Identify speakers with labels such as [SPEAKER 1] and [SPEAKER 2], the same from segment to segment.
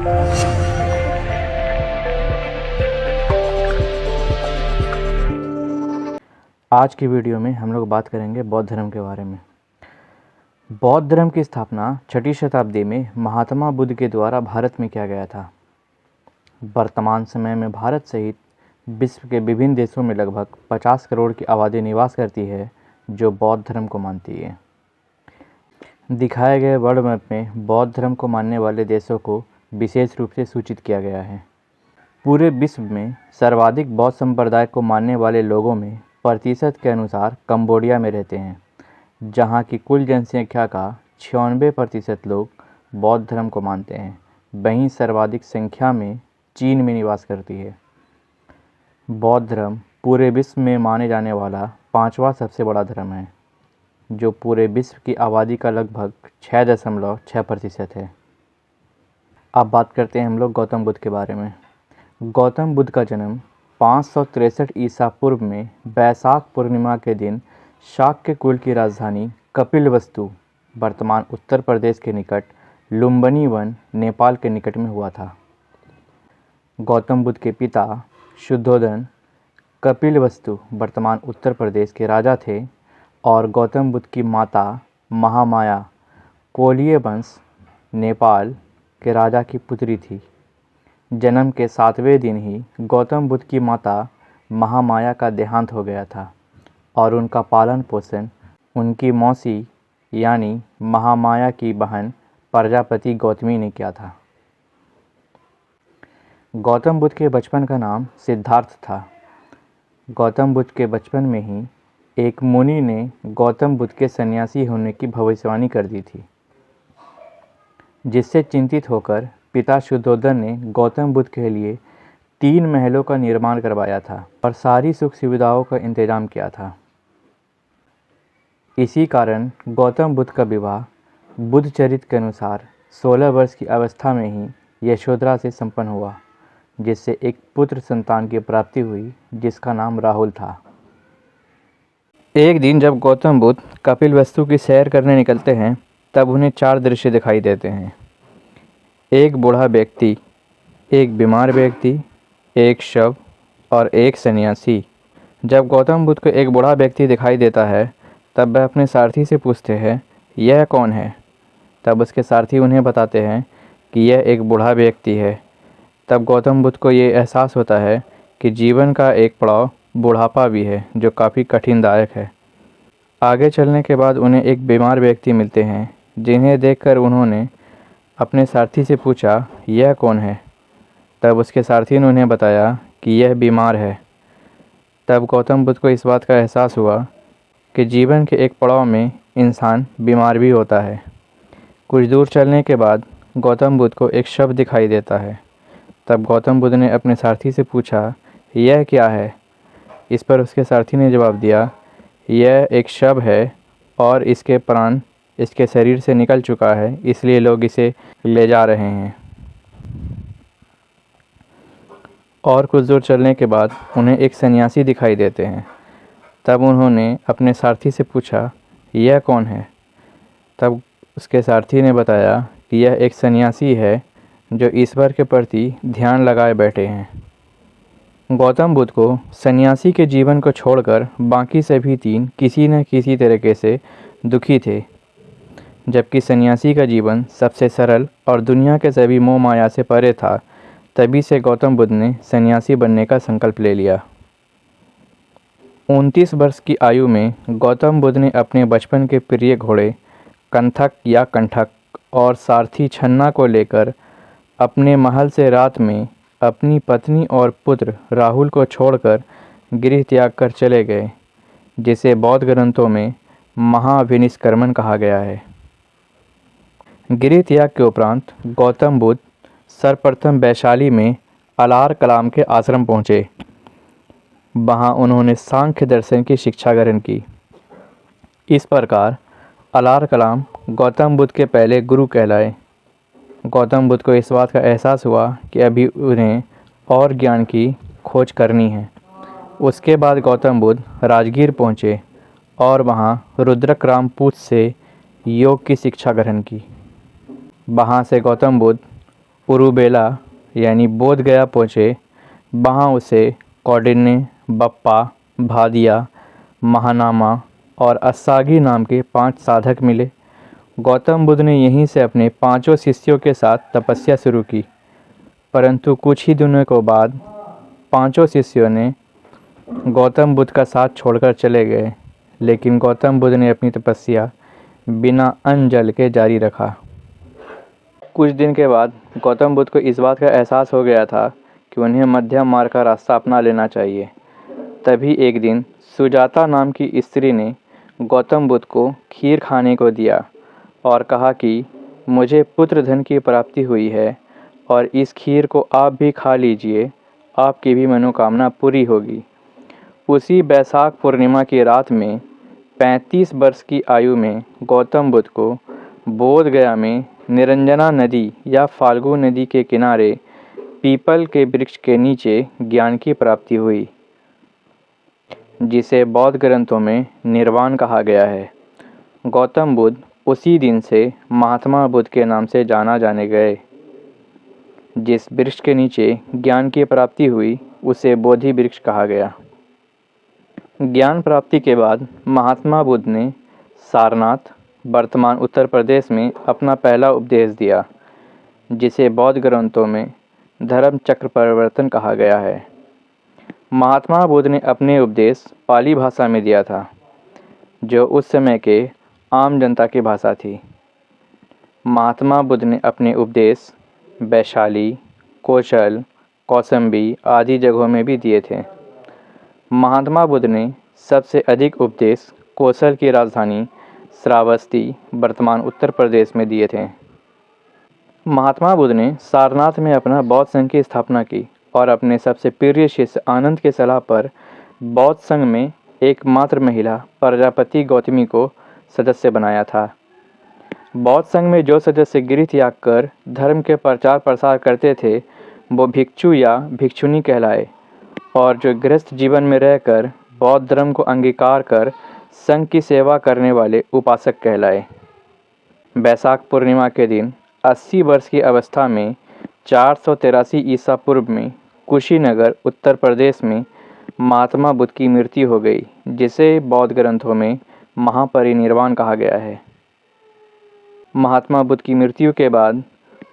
[SPEAKER 1] आज की वीडियो में हम लोग बात करेंगे बौद्ध धर्म के बारे में। बौद्ध धर्म की स्थापना 6वीं शताब्दी में महात्मा बुद्ध के द्वारा भारत में किया गया था। वर्तमान समय में भारत सहित विश्व के विभिन्न देशों में लगभग 50 करोड़ की आबादी निवास करती है जो बौद्ध धर्म को मानती है। दिखाए गए वर्ल्ड मैप में बौद्ध धर्म को मानने वाले देशों को विशेष रूप से सूचित किया गया है। पूरे विश्व में सर्वाधिक बौद्ध संप्रदाय को मानने वाले लोगों में प्रतिशत के अनुसार कंबोडिया में रहते हैं, जहां की कुल जनसंख्या का 96% लोग बौद्ध धर्म को मानते हैं। वहीं सर्वाधिक संख्या में चीन में निवास करती है। बौद्ध धर्म पूरे विश्व में माने जाने वाला 5वां सबसे बड़ा धर्म है, जो पूरे विश्व की आबादी का लगभग 6.6% है। अब बात करते हैं हम लोग गौतम बुद्ध के बारे में। गौतम बुद्ध का जन्म 563 ईसा पूर्व में बैसाख पूर्णिमा के दिन शाक्य कुल की राजधानी कपिलवस्तु, वर्तमान उत्तर प्रदेश के निकट लुम्बिनी वन, नेपाल के निकट में हुआ था। गौतम बुद्ध के पिता शुद्धोधन कपिलवस्तु, वर्तमान उत्तर प्रदेश के राजा थे और गौतम बुद्ध की माता महामाया कोलीय वंश, नेपाल के राजा की पुत्री थी। जन्म के 7वें दिन ही गौतम बुद्ध की माता महामाया का देहांत हो गया था और उनका पालन पोषण उनकी मौसी यानी महामाया की बहन प्रजापति गौतमी ने किया था। गौतम बुद्ध के बचपन का नाम सिद्धार्थ था। गौतम बुद्ध के बचपन में ही एक मुनि ने गौतम बुद्ध के सन्यासी होने की भविष्यवाणी कर दी थी, जिससे चिंतित होकर पिता शुद्धोधन ने गौतम बुद्ध के लिए 3 महलों का निर्माण करवाया था और सारी सुख सुविधाओं का इंतजाम किया था। इसी कारण गौतम बुद्ध का विवाह बुद्ध चरित्र के अनुसार 16 वर्ष की अवस्था में ही यशोधरा से संपन्न हुआ, जिससे एक पुत्र संतान की प्राप्ति हुई जिसका नाम राहुल था। एक दिन जब गौतम बुद्ध कपिलवस्तु की सैर करने निकलते हैं तब उन्हें 4 दृश्य दिखाई देते हैं। एक बूढ़ा व्यक्ति, एक बीमार व्यक्ति, एक शव और एक सन्यासी। जब गौतम बुद्ध को एक बूढ़ा व्यक्ति दिखाई देता है तब वह अपने सारथी से पूछते हैं, यह कौन है? तब उसके सारथी उन्हें बताते हैं कि यह एक बूढ़ा व्यक्ति है। तब गौतम बुद्ध को ये एहसास होता है कि जीवन का एक पड़ाव बुढ़ापा भी है जो काफ़ी कठिनदायक है। आगे चलने के बाद उन्हें एक बीमार व्यक्ति मिलते हैं, जिन्हें देखकर उन्होंने अपने सारथी से पूछा, यह कौन है? तब उसके सारथी ने उन्हें बताया कि यह बीमार है। तब गौतम बुद्ध को इस बात का एहसास हुआ कि जीवन के एक पड़ाव में इंसान बीमार भी होता है। कुछ दूर चलने के बाद गौतम बुद्ध को एक शव दिखाई देता है। तब गौतम बुद्ध ने अपने सारथी से पूछा, यह क्या है? इस पर उसके सारथी ने जवाब दिया, यह एक शव है और इसके प्राण इसके शरीर से निकल चुका है, इसलिए लोग इसे ले जा रहे हैं। और कुछ दूर चलने के बाद उन्हें एक सन्यासी दिखाई देते हैं। तब उन्होंने अपने सारथी से पूछा, यह कौन है? तब उसके सारथी ने बताया कि यह एक सन्यासी है जो ईश्वर के प्रति ध्यान लगाए बैठे हैं। गौतम बुद्ध को सन्यासी के जीवन को छोड़कर बाकी सभी 3 किसी न किसी तरीके से दुखी थे, जबकि सन्यासी का जीवन सबसे सरल और दुनिया के सभी मोह माया से परे था। तभी से गौतम बुद्ध ने सन्यासी बनने का संकल्प ले लिया। 29 वर्ष की आयु में गौतम बुद्ध ने अपने बचपन के प्रिय घोड़े कंथक या कंठक और सारथी छन्ना को लेकर अपने महल से रात में अपनी पत्नी और पुत्र राहुल को छोड़कर गृह त्याग कर चले गए, जिसे बौद्ध ग्रंथों में महाभिनिष्क्रमण कहा गया है। गृह त्याग के उपरांत गौतम बुद्ध सर्वप्रथम वैशाली में अलार कलाम के आश्रम पहुँचे। वहाँ उन्होंने सांख्य दर्शन की शिक्षा ग्रहण की। इस प्रकार अलार कलाम गौतम बुद्ध के पहले गुरु कहलाए। गौतम बुद्ध को इस बात का एहसास हुआ कि अभी उन्हें और ज्ञान की खोज करनी है। उसके बाद गौतम बुद्ध राजगीर पहुँचे और वहाँ रुद्रक रामपूत से योग की शिक्षा ग्रहण की। वहाँ से गौतम बुद्ध उरुबेला यानी बोध गया पहुँचे। वहाँ उसे कौंडिन्य, बप्पा, भादिया, महानामा और अस्सागी नाम के 5 साधक मिले। गौतम बुद्ध ने यहीं से अपने 5 शिष्यों के साथ तपस्या शुरू की, परंतु कुछ ही दिनों के बाद 5 शिष्यों ने गौतम बुद्ध का साथ छोड़कर चले गए, लेकिन गौतम बुद्ध ने अपनी तपस्या बिना अन्न जल के जारी रखा। कुछ दिन के बाद गौतम बुद्ध को इस बात का एहसास हो गया था कि उन्हें मध्यम मार्ग का रास्ता अपना लेना चाहिए। तभी एक दिन सुजाता नाम की स्त्री ने गौतम बुद्ध को खीर खाने को दिया और कहा कि मुझे पुत्र धन की प्राप्ति हुई है और इस खीर को आप भी खा लीजिए, आपकी भी मनोकामना पूरी होगी। उसी बैसाख पूर्णिमा की रात में 35 वर्ष की आयु में गौतम बुद्ध को बोध गया में निरंजना नदी या फाल्गु नदी के किनारे पीपल के वृक्ष के नीचे ज्ञान की प्राप्ति हुई, जिसे बौद्ध ग्रंथों में निर्वाण कहा गया है। गौतम बुद्ध उसी दिन से महात्मा बुद्ध के नाम से जाने गए। जिस वृक्ष के नीचे ज्ञान की प्राप्ति हुई उसे बोधि वृक्ष कहा गया। ज्ञान प्राप्ति के बाद महात्मा बुद्ध ने सारनाथ, वर्तमान उत्तर प्रदेश में अपना पहला उपदेश दिया, जिसे बौद्ध ग्रंथों में धर्म चक्र परिवर्तन कहा गया है। महात्मा बुद्ध ने अपने उपदेश पाली भाषा में दिया था, जो उस समय के आम जनता की भाषा थी। महात्मा बुद्ध ने अपने उपदेश वैशाली, कौशल, कौसंबी आदि जगहों में भी दिए थे। महात्मा बुद्ध ने सबसे अधिक उपदेश कौशल की राजधानी श्रावस्ती, वर्तमान उत्तर प्रदेश में दिए थे। महात्मा बुद्ध ने सारनाथ में अपना बौद्ध संघ की स्थापना की और अपने सबसे प्रिय शिष्य आनंद की सलाह पर बौद्ध संघ में एकमात्र महिला प्रजापति गौतमी को सदस्य बनाया था। बौद्ध संघ में जो सदस्य गृह त्याग कर धर्म के प्रचार प्रसार करते थे वो भिक्षु या भिक्षुनी कहलाए, और जो गृहस्थ जीवन में रहकर बौद्ध धर्म को अंगीकार कर संघ की सेवा करने वाले उपासक कहलाए। बैसाख पूर्णिमा के दिन 80 वर्ष की अवस्था में 483 ईसा पूर्व में कुशीनगर, उत्तर प्रदेश में महात्मा बुद्ध की मृत्यु हो गई, जिसे बौद्ध ग्रंथों में महापरिनिर्वाण कहा गया है। महात्मा बुद्ध की मृत्यु के बाद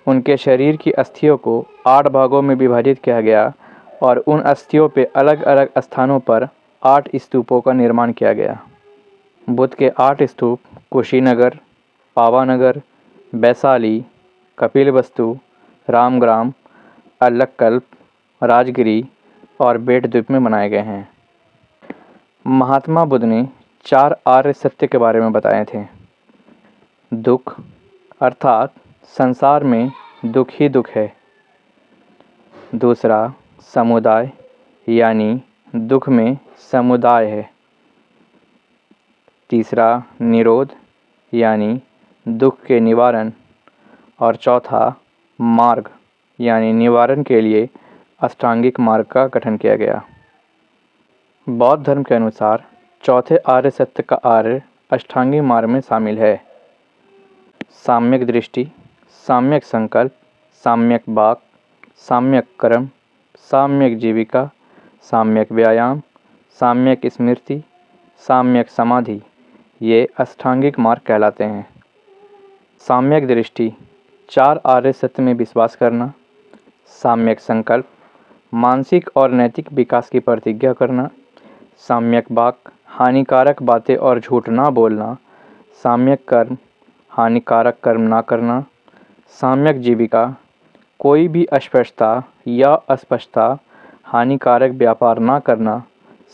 [SPEAKER 1] उनके शरीर की अस्थियों को 8 भागों में विभाजित किया गया और उन अस्थियों पे अलग अलग स्थानों पर 8 स्तूपों का निर्माण किया गया। बुद्ध के 8 स्तूप कुशीनगर, पावानगर, वैशाली, कपिलवस्तु, रामग्राम, अल्लकल्प, राजगिरी और बेटद्वीप में बनाए गए हैं। महात्मा बुद्ध ने 4 आर्य सत्य के बारे में बताए थे। दुख अर्थात संसार में दुख ही दुख है। दूसरा समुदाय यानी दुख में समुदाय है। तीसरा निरोध यानी दुख के निवारण, और चौथा मार्ग यानी निवारण के लिए अष्टांगिक मार्ग का गठन किया गया। बौद्ध धर्म के अनुसार चौथे आर्य सत्य का आर्य अष्टांगिक मार्ग में शामिल है। साम्यक दृष्टि, साम्यक संकल्प, साम्यक वाक, साम्यक कर्म, साम्यक जीविका, साम्यक व्यायाम, साम्यक स्मृति, साम्यक समाधि, ये अष्टांगिक मार्ग कहलाते हैं। साम्यक दृष्टि 4 आर्य सत्य में विश्वास करना। साम्यक संकल्प मानसिक और नैतिक विकास की प्रतिज्ञा करना। साम्यक वाक हानिकारक बातें और झूठ ना बोलना। साम्यक कर्म हानिकारक कर्म ना करना। साम्यक जीविका कोई भी अस्पष्टता या अस्पष्टता हानिकारक व्यापार ना करना।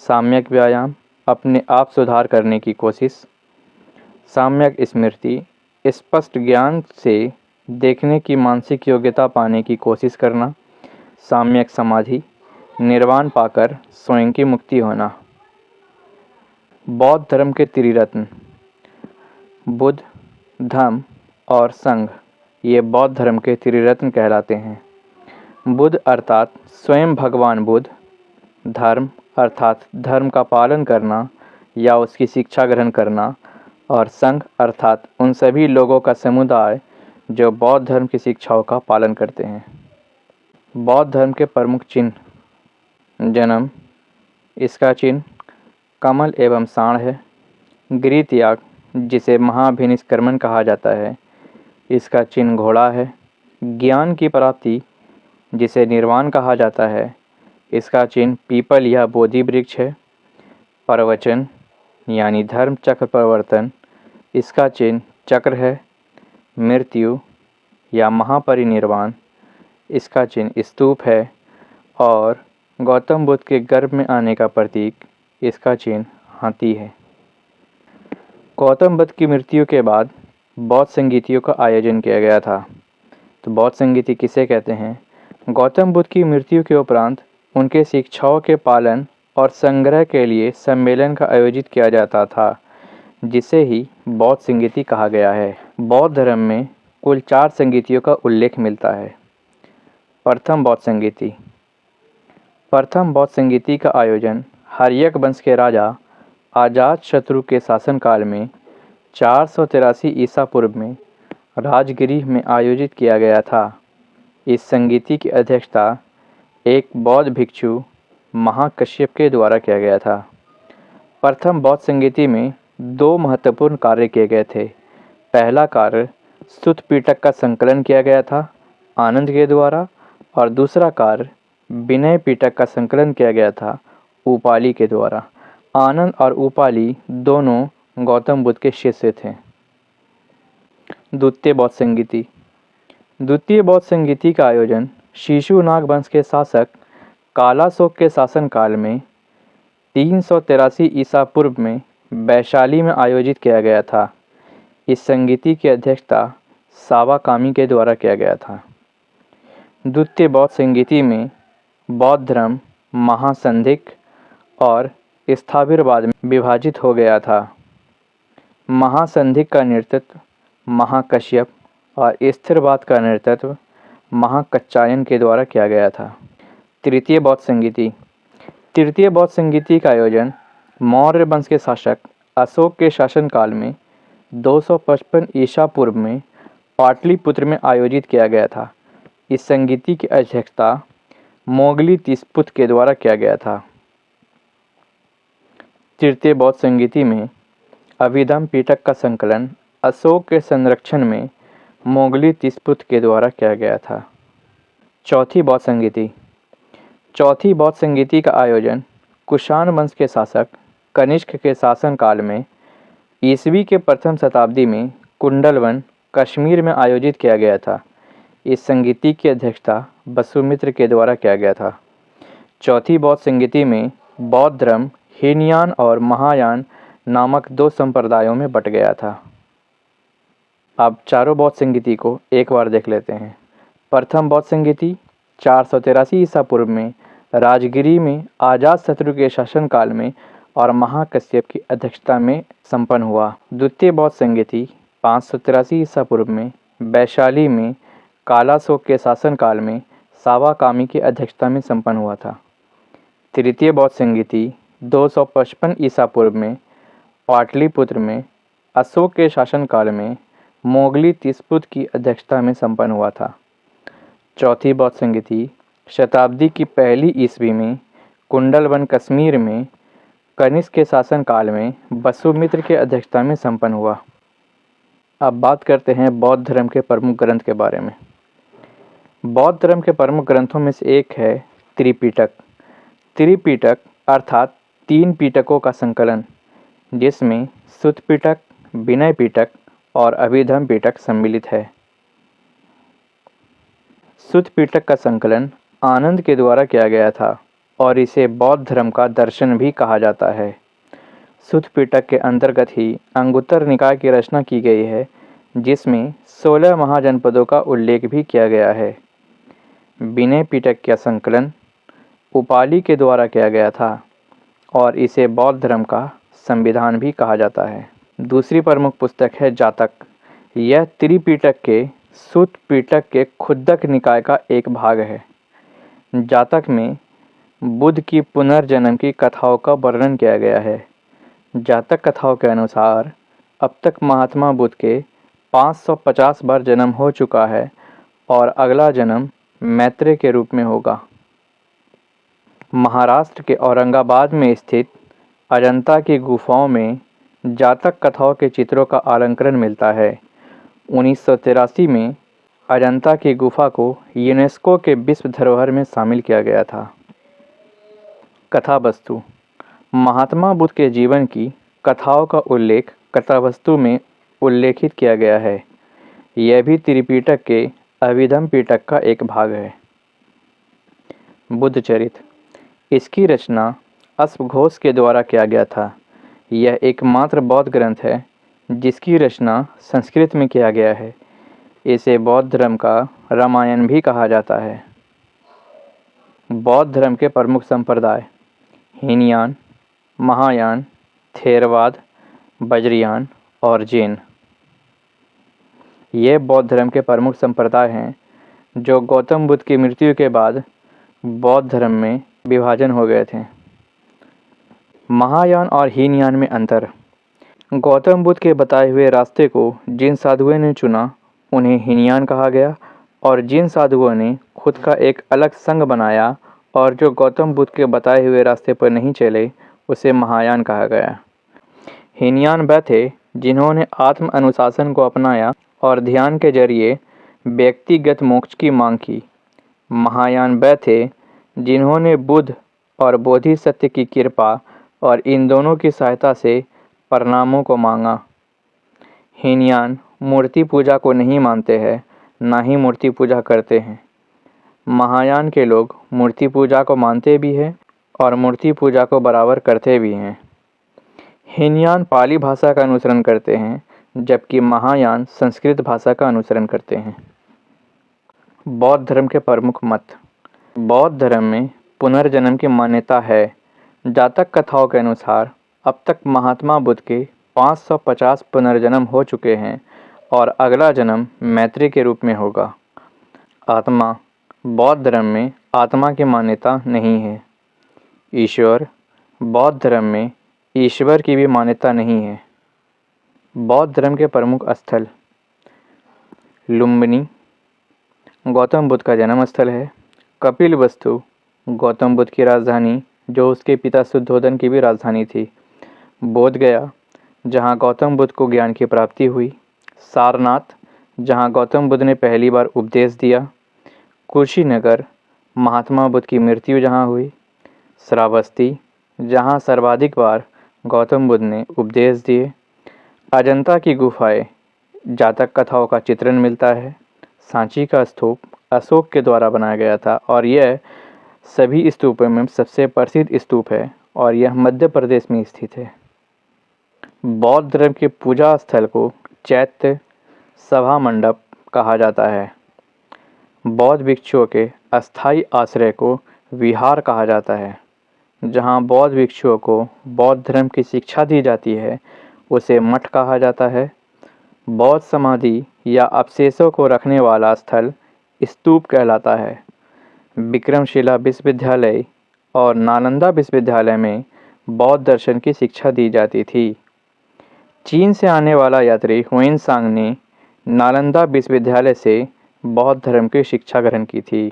[SPEAKER 1] साम्यक व्यायाम अपने आप सुधार करने की कोशिश। साम्यक स्मृति स्पष्ट ज्ञान से देखने की मानसिक योग्यता पाने की कोशिश करना। साम्यक समाधि निर्वाण पाकर स्वयं की मुक्ति होना। बौद्ध धर्म के त्रिरत्न बुद्ध, धम्म और संघ, ये बौद्ध धर्म के त्रिरत्न कहलाते हैं। बुद्ध अर्थात स्वयं भगवान बुद्ध, धर्म अर्थात धर्म का पालन करना या उसकी शिक्षा ग्रहण करना, और संघ अर्थात उन सभी लोगों का समुदाय जो बौद्ध धर्म की शिक्षाओं का पालन करते हैं। बौद्ध धर्म के प्रमुख चिन्ह। जन्म। इसका चिन्ह कमल एवं साँड़ है। गृह त्याग, जिसे महाभिनिष्क्रमण कहा जाता है, इसका चिन्ह घोड़ा है। ज्ञान की प्राप्ति, जिसे निर्वाण कहा जाता है, इसका चिन्ह पीपल या बोधि वृक्ष है। प्रवचन यानी धर्म चक्र परिवर्तन, इसका चिन्ह चक्र है। मृत्यु या महापरिनिर्वाण, इसका चिन्ह स्तूप है। और गौतम बुद्ध के गर्भ में आने का प्रतीक, इसका चिन्ह हाथी है। गौतम बुद्ध की मृत्यु के बाद बौद्ध संगीतियों का आयोजन किया गया था। तो बौद्ध संगीति किसे कहते हैं? गौतम बुद्ध की मृत्यु के उपरांत उनके शिक्षाओं के पालन और संग्रह के लिए सम्मेलन का आयोजित किया जाता था, जिसे ही बौद्ध संगीति कहा गया है। बौद्ध धर्म में कुल 4 संगीतियों का उल्लेख मिलता है। प्रथम बौद्ध संगीति। प्रथम बौद्ध संगीति का आयोजन हर्यक वंश के राजा अजातशत्रु के शासनकाल में 483 ईसा पूर्व में राजगृह में आयोजित किया गया था। इस संगीति की अध्यक्षता एक बौद्ध भिक्षु महाकश्यप के द्वारा किया गया था। प्रथम बौद्ध संगीति में 2 महत्वपूर्ण कार्य किए गए थे। पहला कार्य सुत्त पिटक का संकलन किया गया था आनंद के द्वारा, और दूसरा कार्य विनय पिटक का संकलन किया गया था उपाली के द्वारा। आनंद और उपाली दोनों गौतम बुद्ध के शिष्य थे। द्वितीय बौद्ध संगीति। द्वितीय बौद्ध संगीति का आयोजन शिशुनाग वंश के शासक कालाशोक के शासनकाल में 383 ईसा पूर्व में वैशाली में आयोजित किया गया था। इस संगीति की अध्यक्षता सावाकामी के द्वारा किया गया था। द्वितीय बौद्ध संगीति में बौद्ध धर्म महासंधिक और स्थाविरवाद में विभाजित हो गया था। महासंधिक का नेतृत्व महाकश्यप और स्थिरवाद का नेतृत्व महाकच्चायन के द्वारा किया गया था। तृतीय बौद्ध संगीति। तृतीय बौद्ध संगीति का आयोजन मौर्य वंश के शासक अशोक के शासनकाल में 255 ईसा पूर्व में पाटलिपुत्र में आयोजित किया गया था। इस संगीति की अध्यक्षता मोगली-तिस्पुत के द्वारा किया गया था। तृतीय बौद्ध संगीति में अभिधम पिटक का संकलन अशोक के संरक्षण में मोगली-तिस्पुत के द्वारा किया गया था। चौथी बौद्ध संगीति। चौथी बौद्ध संगीति का आयोजन कुषाण वंश के शासक कनिष्क के शासनकाल में ईसवी के प्रथम शताब्दी में कुंडलवन कश्मीर में आयोजित किया गया था। इस संगीति की अध्यक्षता वसुमित्र के द्वारा किया गया था। चौथी बौद्ध संगीति में बौद्ध धर्म हीनयान और महायान नामक 2 संप्रदायों में बट गया था। अब चारों बौद्ध संगीति को एक बार देख लेते हैं। प्रथम बौद्ध संगीति 483 ईसा पूर्व में राजगिरी में अजातशत्रु के शासनकाल में और महाकश्यप की अध्यक्षता में संपन्न हुआ। द्वितीय बौद्ध संगीति 583 ईसा पूर्व में वैशाली में कालाशोक के शासनकाल में सावाकामी की अध्यक्षता में संपन्न हुआ था। तृतीय बौद्ध संगीति 255 ईसा पूर्व में पाटलिपुत्र में अशोक के शासनकाल में मोगली-तिस्पुत की अध्यक्षता में संपन्न हुआ था। चौथी बौद्ध संगीति शताब्दी की पहली ईस्वी में कुंडलवन कश्मीर में कनिष्क के शासनकाल में वसुमित्र के अध्यक्षता में संपन्न हुआ। अब बात करते हैं बौद्ध धर्म के प्रमुख ग्रंथ के बारे में। बौद्ध धर्म के प्रमुख ग्रंथों में से एक है त्रिपिटक। त्रिपिटक अर्थात 3 पिटकों का संकलन, जिसमें सुत्त पिटक, विनय पिटक और अभिधम पिटक सम्मिलित है। सुत्त पिटक का संकलन आनंद के द्वारा किया गया था और इसे बौद्ध धर्म का दर्शन भी कहा जाता है। सुत्त पिटक के अंतर्गत ही अंगुत्तर निकाय की रचना की गई है, जिसमें 16 महाजनपदों का उल्लेख भी किया गया है। विनय पिटक का संकलन उपाली के द्वारा किया गया था और इसे बौद्ध धर्म का संविधान भी कहा जाता है। दूसरी प्रमुख पुस्तक है जातक। यह त्रिपिटक के सुत्त पिटक के खुद्दक निकाय का एक भाग है। जातक में बुद्ध की पुनर्जन्म की कथाओं का वर्णन किया गया है। जातक कथाओं के अनुसार अब तक महात्मा बुद्ध के 550 बार जन्म हो चुका है और अगला जन्म मैत्रेय के रूप में होगा। महाराष्ट्र के औरंगाबाद में स्थित अजंता की गुफाओं में जातक कथाओं के चित्रों का अलंकरण मिलता है। 1983 में अजंता की गुफा को यूनेस्को के विश्व धरोहर में शामिल किया गया था। कथा वस्तु: महात्मा बुद्ध के जीवन की कथाओं का उल्लेख कथावस्तु में उल्लेखित किया गया है। यह भी त्रिपिटक के अभिधम्म पिटक का एक भाग है। बुद्ध चरित्र: इसकी रचना अश्वघोष के द्वारा किया गया था। यह एकमात्र बौद्ध ग्रंथ है जिसकी रचना संस्कृत में किया गया है। इसे बौद्ध धर्म का रामायण भी कहा जाता है। बौद्ध धर्म के प्रमुख संप्रदाय: हीनयान, महायान, थेरवाद, वज्रयान और जैन। ये बौद्ध धर्म के प्रमुख संप्रदाय हैं जो गौतम बुद्ध की मृत्यु के बाद बौद्ध धर्म में विभाजन हो गए थे। महायान और हीनयान में अंतर: गौतम बुद्ध के बताए हुए रास्ते को जिन साधुओं ने चुना उन्हें हीनयान कहा गया और जिन साधुओं ने खुद का एक अलग संघ बनाया और जो गौतम बुद्ध के बताए हुए रास्ते पर नहीं चले उसे महायान कहा गया। हीनयान वे थे जिन्होंने आत्म अनुशासन को अपनाया और ध्यान के जरिए व्यक्तिगत मोक्ष की मांग की। महायान वे थे जिन्होंने बुद्ध और बोधिसत्व की कृपा और इन दोनों की सहायता से परिणामों को मांगा। हीनयान मूर्ति पूजा को नहीं मानते हैं, ना ही मूर्ति पूजा करते हैं। महायान के लोग मूर्ति पूजा को मानते भी हैं और मूर्ति पूजा को बराबर करते भी हैं। हीनयान पाली भाषा का अनुसरण करते हैं जबकि महायान संस्कृत भाषा का अनुसरण करते हैं। बौद्ध धर्म के प्रमुख मत: बौद्ध धर्म में पुनर्जन्म की मान्यता है। जातक कथाओं के अनुसार अब तक महात्मा बुद्ध के 550 पुनर्जन्म हो चुके हैं और अगला जन्म मैत्रेय के रूप में होगा। आत्मा: बौद्ध धर्म में आत्मा की मान्यता नहीं है। ईश्वर: बौद्ध धर्म में ईश्वर की भी मान्यता नहीं है। बौद्ध धर्म के प्रमुख स्थल: लुम्बिनी गौतम बुद्ध का जन्म स्थल है। कपिलवस्तु गौतम बुद्ध की राजधानी जो उसके पिता शुद्धोधन की भी राजधानी थी। बोधगया जहाँ गौतम बुद्ध को ज्ञान की प्राप्ति हुई। सारनाथ जहाँ गौतम बुद्ध ने पहली बार उपदेश दिया। कुशीनगर महात्मा बुद्ध की मृत्यु जहाँ हुई। श्रावस्ती जहाँ सर्वाधिक बार गौतम बुद्ध ने उपदेश दिए। अजंता की गुफाएं जातक कथाओं का चित्रण मिलता है। सांची का स्तूप अशोक के द्वारा बनाया गया था और यह सभी स्तूपों में सबसे प्रसिद्ध स्तूप है और यह मध्य प्रदेश में स्थित है। बौद्ध धर्म के पूजा स्थल को चैत्य सभा मंडप कहा जाता है। बौद्ध भिक्षुओं के अस्थायी आश्रय को विहार कहा जाता है। जहाँ बौद्ध भिक्षुओं को बौद्ध धर्म की शिक्षा दी जाती है उसे मठ कहा जाता है। बौद्ध समाधि या अवशेषों को रखने वाला स्थल स्तूप कहलाता है। विक्रमशिला विश्वविद्यालय और नालंदा विश्वविद्यालय में बौद्ध दर्शन की शिक्षा दी जाती थी। चीन से आने वाला यात्री हुएनसांग ने नालंदा विश्वविद्यालय से बौद्ध धर्म की शिक्षा ग्रहण की थी।